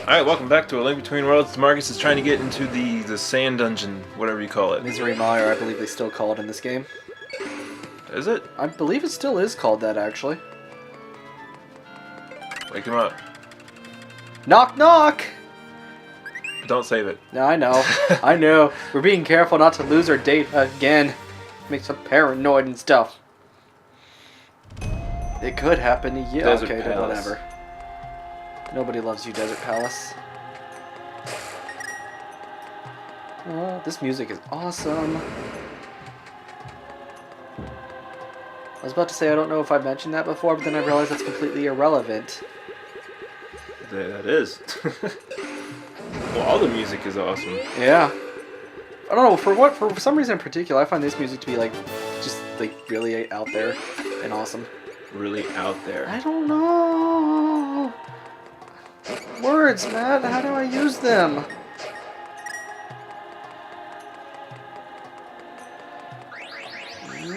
Alright, welcome back to A Link Between Worlds. DeMarcus is trying to get into the sand dungeon, whatever you call it. Misery Mire, I believe they still call it in this game. Is it? I believe it still is called that, actually. Wake him up. Knock, knock! Don't save it. No, I know. I know. We're being careful not to lose our date again. Makes us paranoid and stuff. It could happen to you. Desert Okay, then Palace. whatever. Nobody loves you, Desert Palace. Oh, this music is awesome. I was about to say I don't know if I've mentioned that before, but then I realized that's completely irrelevant. That is. Well, all the music is awesome. Yeah. I don't know, for some reason in particular, I find this music to be just really out there and awesome. Really out there. I don't know. Words, man. How do I use them?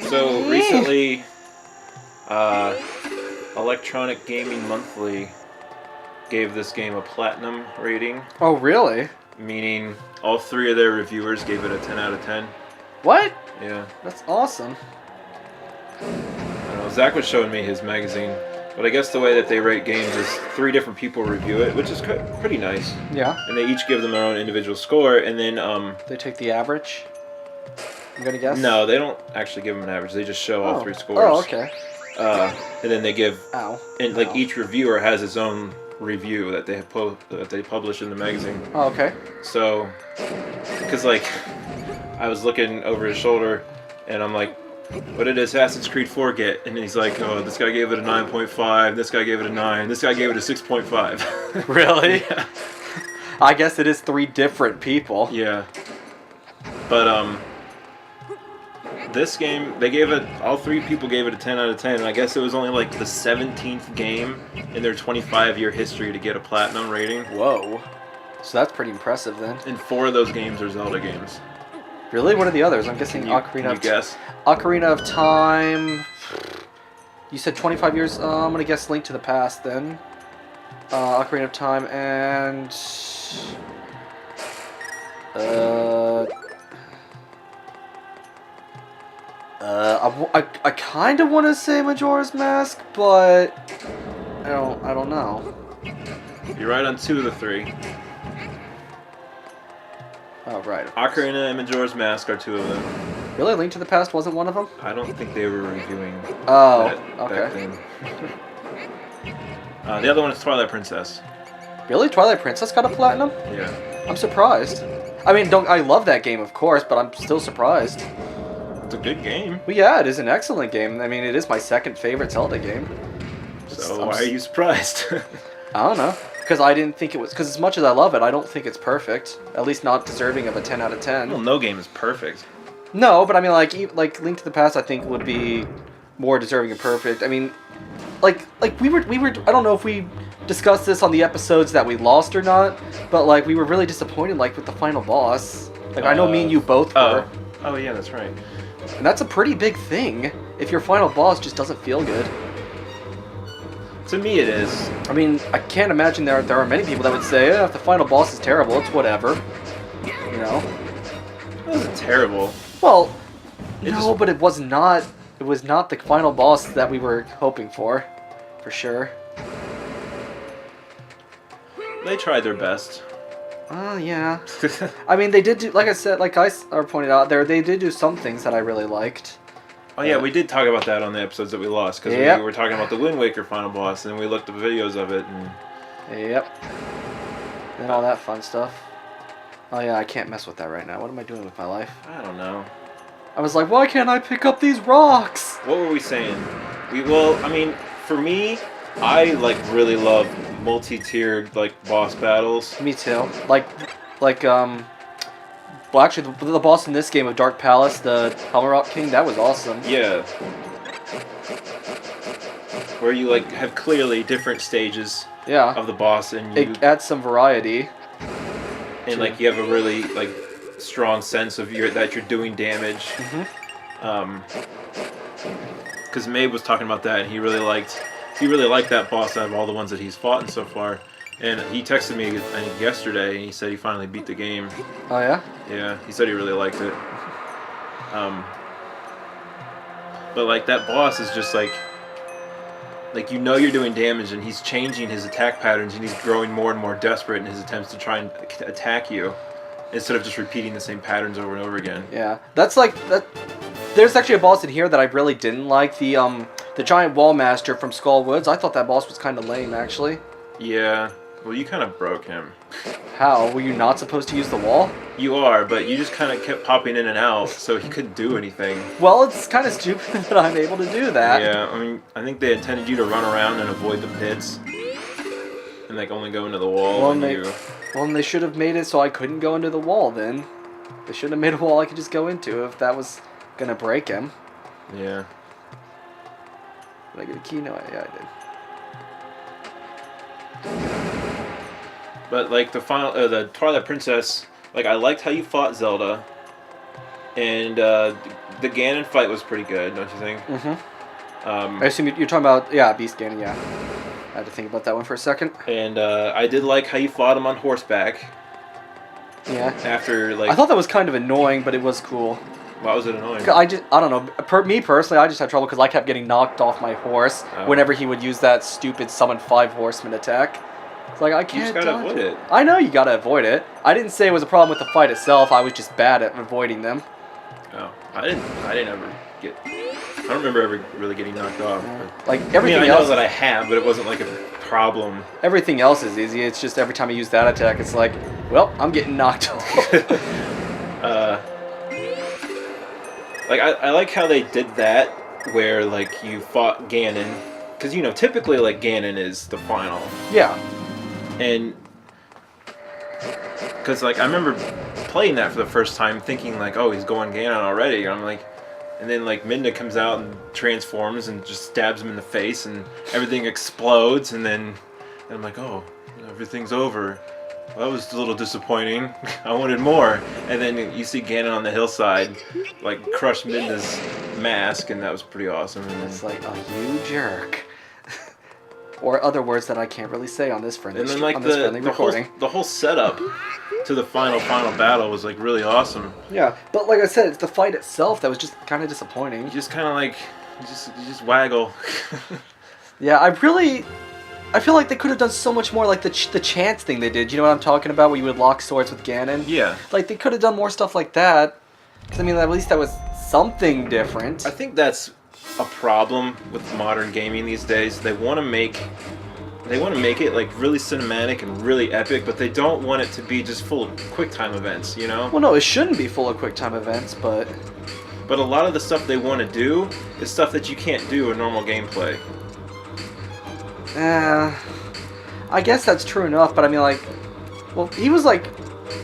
So recently, Electronic Gaming Monthly gave this game a platinum rating. Oh, really? Meaning all 3 of their reviewers gave it a 10 out of 10. What? Yeah. That's awesome. I don't know, Zach was showing me his magazine, but I guess the way that they rate games is 3 different people review it, which is pretty nice. Yeah. And they each give them their own individual score, and then They take the average? I'm gonna guess? no, they don't actually give them an average. They just show all 3 scores. Oh, okay. And then they give, Ow. and like Ow. each reviewer has his own review that they publish in the magazine. Oh, okay. So, because like, I was looking over his shoulder, and I'm like, what did Assassin's Creed 4 get? And he's like, oh, this guy gave it a 9.5, this guy gave it a 9, this guy gave it a 6.5. Really? Yeah. I guess it is 3 different people. Yeah. But, this game, they gave it, all 3 people gave it a 10 out of 10, and I guess it was only like the 17th game in their 25-year history to get a platinum rating. Whoa. So that's pretty impressive then. And 4 of those games are Zelda games. Really? What are the others? I'm guessing Can you guess? Ocarina of Time. You said 25 years. I'm gonna guess Link to the Past then. Ocarina of Time and I kind of want to say Majora's Mask, but I don't know. You're right on 2 of the 3. Oh, right. Ocarina and Majora's Mask are 2 of them. Really? Link to the Past wasn't one of them? I don't think they were reviewing Oh, that okay. then. The other one is Twilight Princess. Really? Twilight Princess got a platinum? Yeah. I'm surprised. I mean, I love that game, of course, but I'm still surprised. It's a good game. Well, yeah, it is an excellent game. I mean, it is my 2nd favorite Zelda game. So why are you surprised? I don't know. Because I didn't think it was... Because as much as I love it, I don't think it's perfect. At least not deserving of a 10 out of 10. Well, no game is perfect. No, but I mean, like Link to the Past, I think would be more deserving of perfect. I mean, like we were. I don't know if we discussed this on the episodes that we lost or not, but like we were really disappointed, like with the final boss. Like I know me and you both were. Oh yeah, that's right. And that's a pretty big thing if your final boss just doesn't feel good. To me, it is. I mean, I can't imagine there are many people that would say, if the final boss is terrible, it's whatever. You know? It wasn't terrible. Well, no, but it was not. It was not the final boss that we were hoping for sure. They tried their best. Yeah. I mean, they did do, like I said, like I pointed out there, they did do some things that I really liked. Oh yeah, we did talk about that on the episodes that we lost, because we were talking about the Wind Waker final boss, and we looked up videos of it, and... Yep. And all that fun stuff. Oh yeah, I can't mess with that right now. What am I doing with my life? I don't know. I was like, why can't I pick up these rocks? What were we saying? I mean, for me, I really love multi-tiered boss battles. Me too. Well, actually, the boss in this game of Dark Palace, the Helmet Rock King, that was awesome. Yeah. Where you have clearly different stages of the boss, and it adds some variety. And you have a really strong sense of that you're doing damage. Mm-hmm. because Mabe was talking about that, and he really liked that boss out of all the ones that he's fought in so far. And he texted me, I think, yesterday, and he said he finally beat the game. Oh yeah. Yeah, he said he really liked it. But like that boss is just like you know you're doing damage, and he's changing his attack patterns, and he's growing more and more desperate in his attempts to try and attack you, instead of just repeating the same patterns over and over again. Yeah, that's like that. There's actually a boss in here that I really didn't like. The giant wall master from Skull Woods. I thought that boss was kind of lame, actually. Yeah. Well, you kind of broke him. How? Were you not supposed to use the wall? You are, but you just kind of kept popping in and out, so he couldn't do anything. Well, it's kind of stupid that I'm able to do that. Yeah, I mean, I think they intended you to run around and avoid the pits, and like only go into the wall. Well, and they should have made it so I couldn't go into the wall. Then they should have made a wall I could just go into if that was gonna break him. Yeah. Did I get a key? No, yeah, I did. But like the Twilight Princess, like I liked how you fought Zelda, and the Ganon fight was pretty good, don't you think? I assume you're talking about Beast Ganon. Yeah, I had to think about that one for a second. And I did like how you fought him on horseback. Yeah. After like I thought that was kind of annoying, but it was cool. Why was it annoying? I don't know. Me personally, I just had trouble because I kept getting knocked off my horse whenever he would use that stupid summon 5 horsemen attack. It's like I can't. You just gotta avoid it. I know you gotta avoid it. I didn't say it was a problem with the fight itself. I was just bad at avoiding them. Oh, I didn't ever get. I don't remember ever really getting knocked off. But, like everything I else. know that I have, but it wasn't like a problem. Everything else is easy. It's just every time I use that attack, it's like, well, I'm getting knocked off. Like I like how they did that, where like you fought Ganon, because you know typically like Ganon is the final. Yeah. And because like I remember playing that for the first time, thinking like, oh, he's going Ganon already. And I'm like, and then like Midna comes out and transforms and just stabs him in the face, and everything explodes. And I'm like, oh, everything's over. Well, that was a little disappointing. I wanted more. And then you see Ganon on the hillside, like crush Midna's mask, and that was pretty awesome. And it's like, oh, you jerk. Or other words that I can't really say on this friendly, and then, like, recording. The whole setup to the final battle was like really awesome. Yeah, but like I said, it's the fight itself that was just kind of disappointing. You just kind of like, you just waggle. Yeah, I feel like they could have done so much more, like the chance thing they did. You know what I'm talking about, where you would lock swords with Ganon? Yeah. Like, they could have done more stuff like that. Because, I mean, at least that was something different. I think that's a problem with modern gaming these days. They want to make it like really cinematic and really epic, but they don't want it to be just full of QuickTime events, you know? Well, no, it shouldn't be full of QuickTime events, but a lot of the stuff they want to do is stuff that you can't do in normal gameplay. I guess that's true enough, but I mean, like, well, he was like,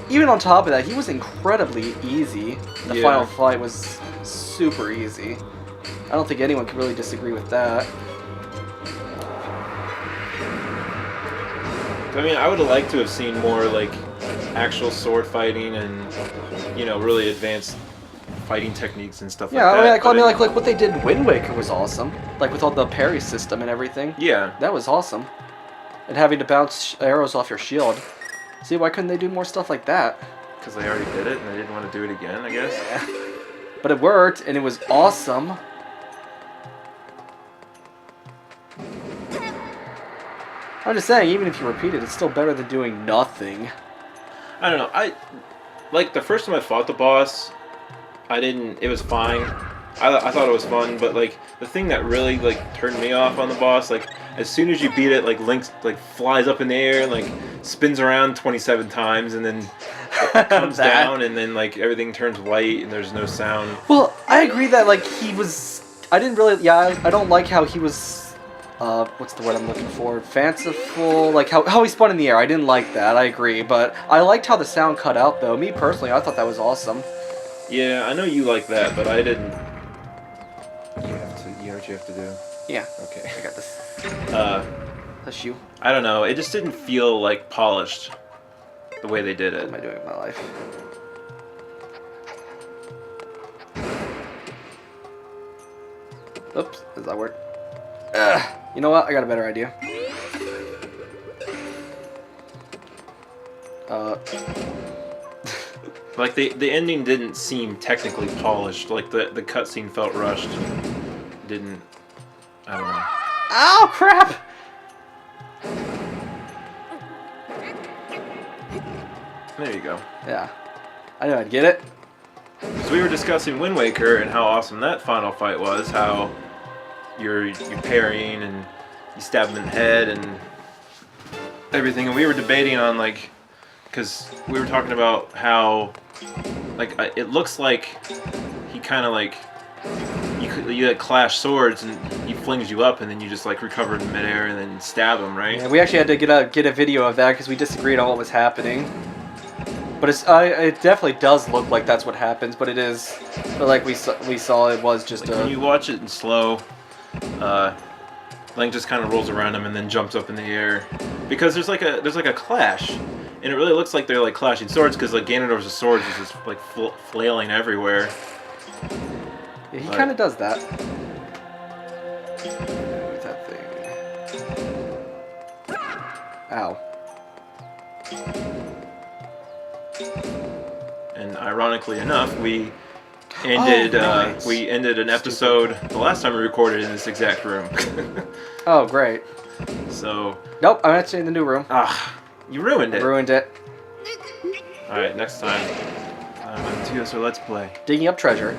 even on top of that, he was incredibly easy. The final fight was super easy. I don't think anyone could really disagree with that. I mean, I would have liked to have seen more like actual sword fighting and, you know, really advanced fighting techniques and stuff like that. Yeah, I mean, like what they did in Wind Waker was awesome. Like with all the parry system and everything. Yeah. That was awesome. And having to bounce arrows off your shield. See, why couldn't they do more stuff like that? Because they already did it and they didn't want to do it again, I guess. Yeah. But it worked, and it was awesome. I'm just saying, even if you repeat it, it's still better than doing nothing. I don't know. Like the first time I fought the boss, it was fine. I thought it was fun, but like the thing that really like turned me off on the boss, like as soon as you beat it, like Link like flies up in the air and like spins around 27 times and then comes down and then like everything turns white and there's no sound. Well, I agree that like he was. I didn't really. Yeah, I don't like how he was. What's the word I'm looking for? Fanciful, like how he spun in the air. I didn't like that, I agree, but I liked how the sound cut out though. Me personally, I thought that was awesome. Yeah, I know you like that, but I didn't. You know what you have to do? Yeah. Okay. I got this. That's you. I don't know, it just didn't feel like polished the way they did it. What am I doing with my life? Oops, does that work? Ugh. You know what? I got a better idea. Like the ending didn't seem technically polished. Like the cutscene felt rushed. Didn't. I don't know. Oh crap! There you go. Yeah, I knew I'd get it. So we were discussing Wind Waker and how awesome that final fight was. How you're parrying and you stab him in the head and everything. And we were debating on like, because we were talking about how like it looks like he kind of like you like clash swords and he flings you up and then you just like recover in midair and then stab him, right? Yeah, we actually had to get a video of that because we disagreed on what was happening. But it definitely does look like that's what happens. But it is, but like we saw, it was just like when you watch it in slow, Link just kind of rolls around him and then jumps up in the air because there's like a clash, and it really looks like they're like clashing swords because like Ganondorf's swords is just like flailing everywhere. Yeah, he kind of does that. What's that thing? Ow. And ironically enough, we ended nice. we ended an episode the last time we recorded in this exact room. Oh, great. So. Nope, I'm actually in the new room. Ah, you ruined it. Ruined it. All right, next time. TSR Let's Play. Digging up treasure.